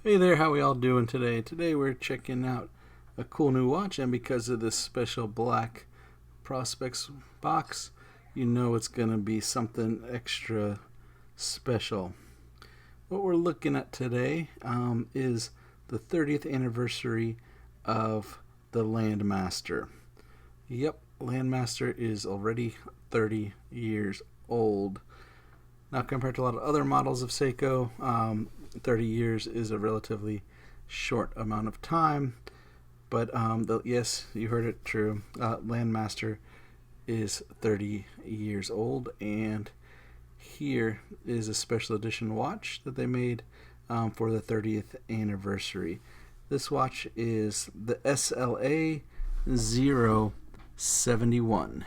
Hey there, how we all doing today? Today we're checking out a cool new watch, and because of this special black prospects box, you know it's going to be something extra special. What we're looking at today is the 30th anniversary of the Landmaster. Yep, Landmaster is already 30 years old. Now, compared to a lot of other models of Seiko, 30 years is a relatively short amount of time. But yes, you heard it true. Landmaster is 30 years old, and here is a special edition watch that they made for the 30th anniversary. This watch is the SLA071.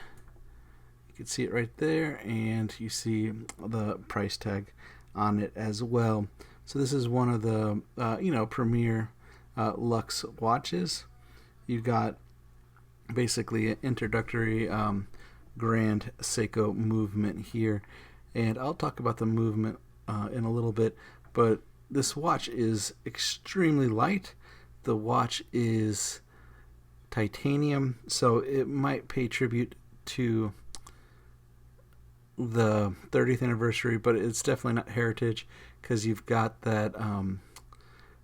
You can see it right there, and you see the price tag on it as well. So this is one of the premier luxe watches. You got basically an introductory grand Seiko movement here, and I'll talk about the movement in a little bit. But this watch is extremely light. The watch is titanium, so it might pay tribute to the 30th anniversary, but it's definitely not heritage because you've got that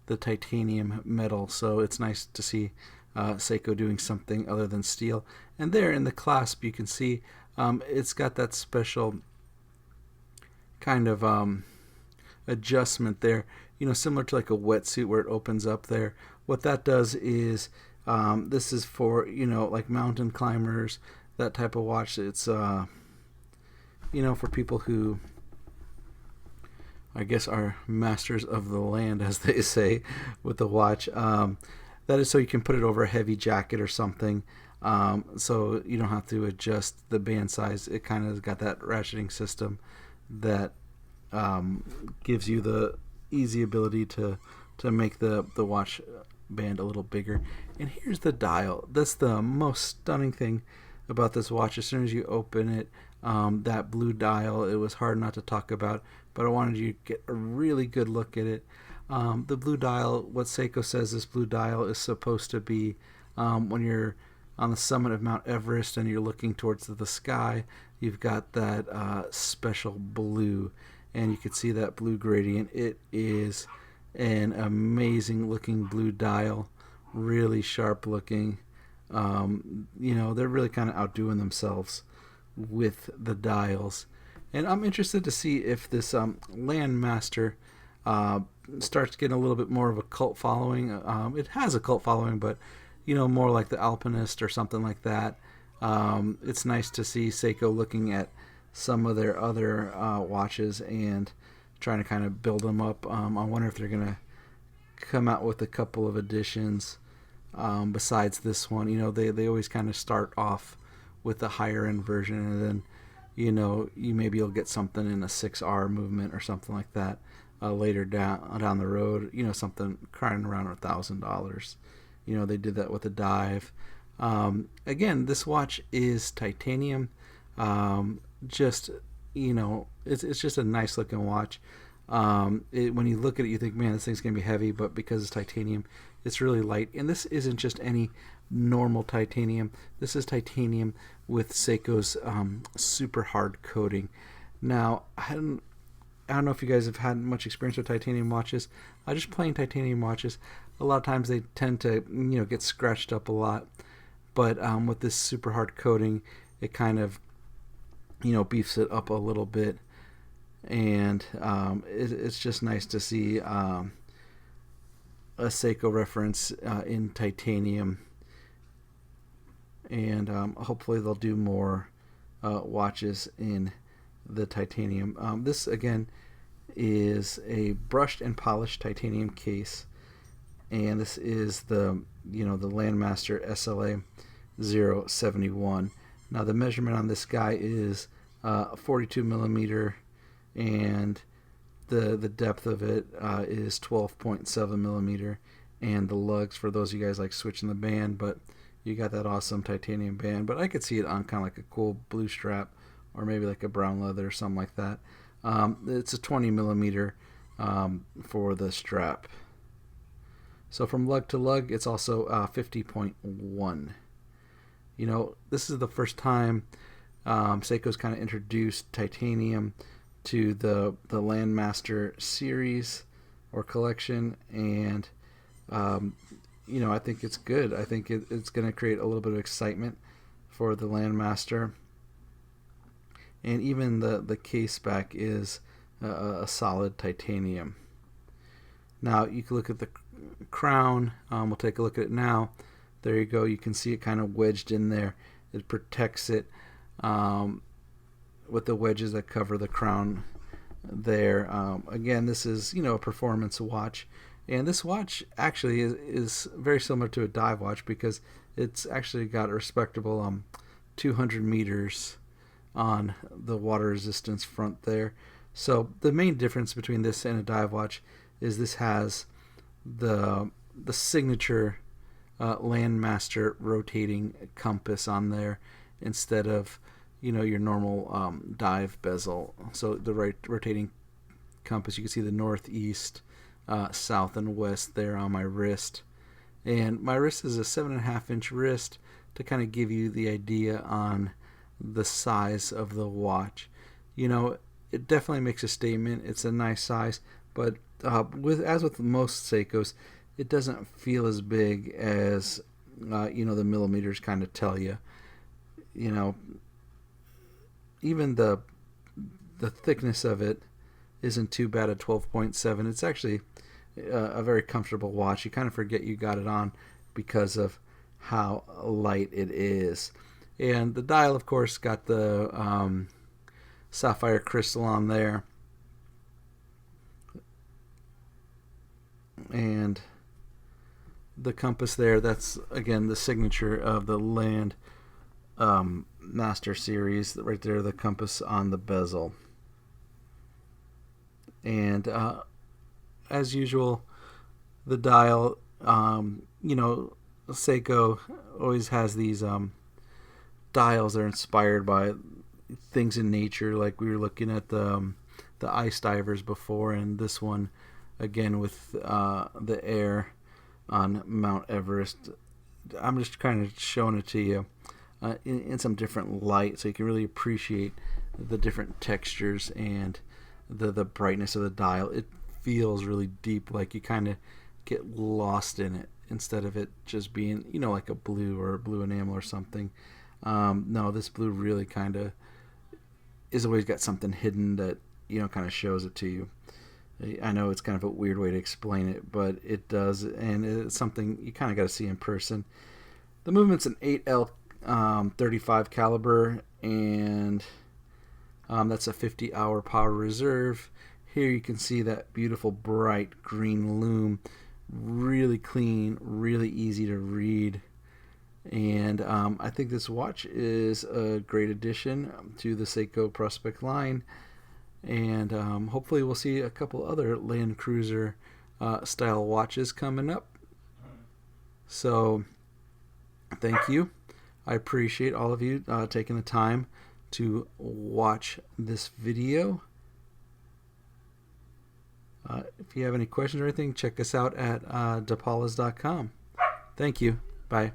the titanium metal. So it's nice to see Seiko doing something other than steel. And there in the clasp, you can see it's got that special kind of adjustment there. You know, similar to like a wetsuit where it opens up there. What that does is this is for like mountain climbers, that type of watch. It's for people who, I guess, are masters of the land, as they say, with the watch. That is so you can put it over a heavy jacket or something, so you don't have to adjust the band size. It kind of got that ratcheting system that gives you the easy ability to make the watch band a little bigger. And here's the dial. That's the most stunning thing about this watch. As soon as you open it, that blue dial, it was hard not to talk about, but I wanted you to get a really good look at it. The blue dial, what Seiko says this blue dial is supposed to be when you're on the summit of Mount Everest and you're looking towards the sky, you've got that special blue, and you can see that blue gradient. It is an amazing looking blue dial, really sharp looking. They're really kind of outdoing themselves with the dials, and I'm interested to see if this Landmaster starts getting a little bit more of a cult following. It has a cult following, but more like the Alpinist or something like that. It's nice to see Seiko looking at some of their other watches and trying to kind of build them up. I wonder if they're gonna come out with a couple of editions besides this one. They always kind of start off with the higher end version, and then you'll get something in a 6R movement or something like that later down the road. Something crying around $1,000. They did that with the Dive. Again, this watch is titanium. Just it's just a nice looking watch. When you look at it, you think, man, this thing's gonna be heavy, but because it's titanium, it's really light. And this isn't just any normal titanium. This is titanium with Seiko's super hard coating. Now, I don't know if you guys have had much experience with titanium watches. Just plain titanium watches, a lot of times they tend to get scratched up a lot. But with this super hard coating, it kind of beefs it up a little bit, and it's just nice to see a Seiko reference in titanium. And hopefully they'll do more watches in the titanium. This again is a brushed and polished titanium case, and this is the Landmaster SLA071. Now the measurement on this guy is 42 millimeter, and the depth of it is 12.7 millimeter, and the lugs, for those of you guys like switching the band, but you got that awesome titanium band. But I could see it on kind of like a cool blue strap, or maybe like a brown leather or something like that. It's a 20 millimeter for the strap. So from lug to lug, it's also 50.1. You know, this is the first time Seiko's kind of introduced titanium to the Landmaster series or collection, and you know, I think it's good. I think it's going to create a little bit of excitement for the Landmaster, and even the case back is a solid titanium. Now you can look at the crown. We'll take a look at it now. There you go. You can see it kind of wedged in there. It protects it with the wedges that cover the crown there. Again, this is, you know, a performance watch, and this watch actually is very similar to a dive watch because it's actually got a respectable 200 meters on the water resistance front there. So the main difference between this and a dive watch is this has the signature Landmaster rotating compass on there instead of, you know, your normal dive bezel. So the rotating compass, you can see the northeast, south, and west there on my wrist. And my wrist is a 7.5-inch wrist to kind of give you the idea on the size of the watch. You know, it definitely makes a statement. It's a nice size, but as with most Seikos, it doesn't feel as big as you know, the millimeters kind of tell you. You know, even the thickness of it isn't too bad at 12.7. It's actually a very comfortable watch. You kind of forget you got it on because of how light it is. And the dial, of course, got the sapphire crystal on there. And the compass there, that's again the signature of the Land Master series. Right there, the compass on the bezel. And as usual, the dial, you know, Seiko always has these dials that are inspired by things in nature. Like we were looking at the ice divers before, and this one again with the air on Mount Everest. I'm just kind of showing it to you in some different light so you can really appreciate the different textures and the brightness of the dial. It feels really deep, like you kind of get lost in it instead of it just being, you know, like a blue or a blue enamel or something. No, this blue really kind of is always got something hidden that, you know, kind of shows it to you. I know it's kind of a weird way to explain it, but it does, and it's something you kind of got to see in person. The movement's an 8L 35 caliber, and that's a 50-hour power reserve. Here you can see that beautiful bright green lume, really clean, really easy to read. And I think this watch is a great addition to the Seiko Prospect line. And hopefully we'll see a couple other Land Cruiser style watches coming up. So thank you. I appreciate all of you taking the time to watch this video. If you have any questions or anything, check us out at depalas.com. Thank you. Bye.